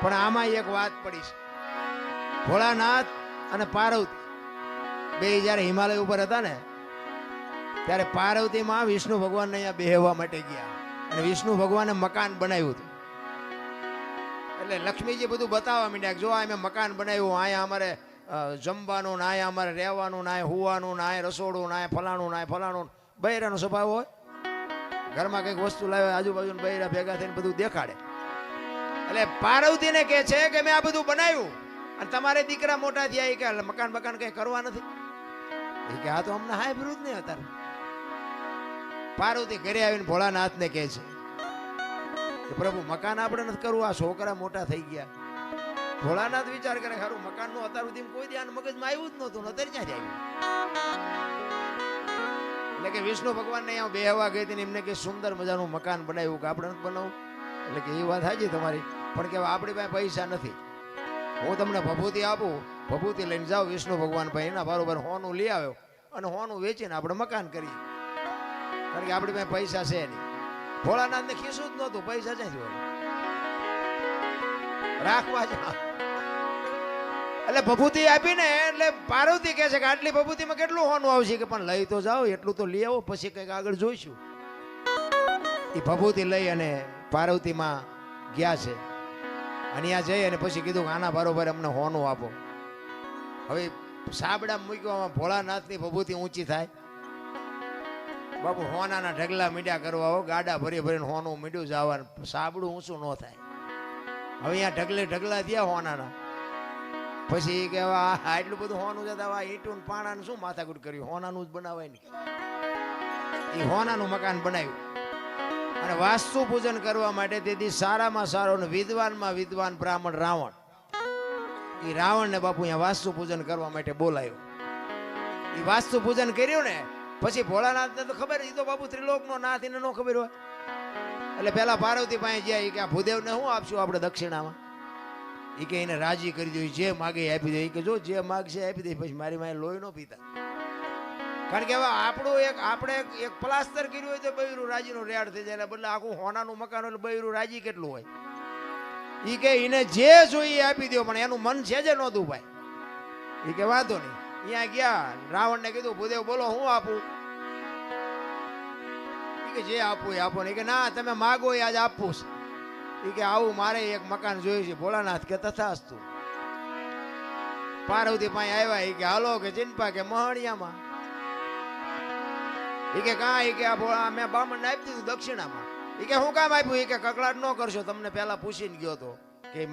પણ આમાં એક વાત પડી છે. ભોળાનાથ અને પાર્વતી બે જયારે હિમાલય ઉપર હતા ને ત્યારે પાર્વતી માં વિષ્ણુ ભગવાનને અહીંયા બેહવા માટે ગયા અને વિષ્ણુ ભગવાને મકાન બનાવ્યું હતું. એટલે લક્ષ્મીજી બધું બતાવવા માંડ્યા કે જો આ મેં મકાન બનાવ્યું, અહીંયા અમારે જમવાનું ને અહીંયા અમારે રહેવાનું ને અહીંયા હુવાનું ને અહીંયા રસોડું ને અહીંયા ફલાણું ને અહીંયા ફલાણું. બૈરાનો સ્વભાવ હોય, ઘરમાં કંઈક વસ્તુ લાવે આજુબાજુ બૈરા ભેગા થઈને બધું દેખાડે. એટલે પાર્વતીને કહે છે કે મેં આ બધું બનાવ્યું અને તમારે દીકરા મોટા થયા કે મકાન બકાન કઈ કરવા નથી. એ કે આ તો અમને હાય વિરુદ્ધ નહીં અત્યારે. પાર્વતી ઘરે આવીને ભોળાનાથને કહે છે કે પ્રભુ મકાન આપણે નથી કરવું, આ છોકરા મોટા થઈ ગયા. ભોળાનાથ વિચાર કરે ખરું મકાન નું અત્યાર સુધી કોઈ ધ્યાન મગજમાં આવ્યું જ નહોતું, અત્યારે ક્યાં આવ્યું. એટલે કે વિષ્ણુ ભગવાન ને અહીંયા બેહવા ગઈ હતી એમને કે સુંદર મજાનું મકાન બનાવ્યું કે આપણે નથી બનાવું. એટલે કે એ વાત સાચી તમારી, પણ કે આપણી પાસે પૈસા નથી. હું તમને ભભૂતિ આપું, ભભૂતિ લઈને જાઓ વિષ્ણુ ભગવાન ભાઈ એના બરોબર હોનું લઈ આવ્યો અને હોનું વેચીને આપણે મકાન કરીએ, કારણ કે આપણી પાસે પૈસા છે નહીં. ભોળાનાથ ને ખીસું જ નહોતું, પૈસા ક્યાંથી હોય રાખવા જ. એટલે ભભૂતિ આપીને એટલે પાર્વતી કહે છે કે આટલી ભભૂતિમાં કેટલું હોનું આવશે કે પણ લઈ તો જાઓ, એટલું તો લઈ આવો પછી કંઈક આગળ જોઈશું. એ ભભૂતિ લઈ અને પાર્વતીમાં ગયા છે અને ત્યાં જઈ અને પછી કીધું કે આના બરોબર અમને હોનું આપો. હવે સાબડા મૂક્યો, ભોળાનાથની ભભૂતિ ઊંચી થાય. બાપુ હોનાના ઢગલા મીડ્યા કરવા હો, ગાડા ભરી ભરીને હોનું મીડ્યું જવાનું, સાબડું ઊંચું ન થાય. હવે અહીંયા ઢગલે ઢગલા થયા હોનાના. પછી કે આટલું બધું હોનું જતા ઈંટું પાણાનું શું માથાકૂટ કર્યું, હોનાનું જ બનાવાય ને. એ હોનાનું મકાન બનાવ્યું અને વાસ્તુ પૂજન કરવા માટે તેથી સારામાં સારો ને વિદ્વાનમાં વિદ્વાન બ્રાહ્મણ રાવણ, એ રાવણને બાપુ અહીંયા વાસ્તુ પૂજન કરવા માટે બોલાયો. એ વાસ્તુ પૂજન કર્યું ને પછી ભોળાનાથને તો ખબર, એ તો બાપુ ત્રિલોકનો નાથ, એને ન ખબર હોય. એટલે પેલા પાર્વતી પાસે ગયા કે આ ભૂદેવને શું આપશું આપણે દક્ષિણામાં. એ કે એને રાજી કરી દો, જે માગે આપી દે. એ કે જો જે માગશે આપી દે, પછી મારી માએ લોહી ન પીતા. કારણ કે હવે આપણું આપણે એક પ્લાસ્ટર કર્યું હોય તો બૈરું રાજીનું રેડ થઈ જાય, એટલે બદલે આખું હોનાનું મકાન એટલે બૈરું રાજી કેટલું હોય. એ કે એને જે જોઈએ આપી દો, પણ એનું મન છે જ નહોતું ભાઈ. એ કે વાંધો નહીં. અહીંયા ગયા, રાવણને કીધું ભૂદેવ બોલો હું આપું. એ કે જે આપવું એ આપો ને. કે ના તમે માગો એ આજ આપવું છે. એ કે આવું મારે એક મકાન જોયું છે. ભોળાનાથ કે તથાસ્તુ. પાર્વતી પાસે આવ્યા. એ કે હાલો કે ચિંપા કે મહણિયામાં. એ કે કાં. એ કે આ ભોળા મેં બામણને આપી દીધું દક્ષિણામાં. એ કે હું કામ આપ્યું. એ કે કકળાટ ન કરશો, તમને પેલા પૂછીને ગયો હતો કે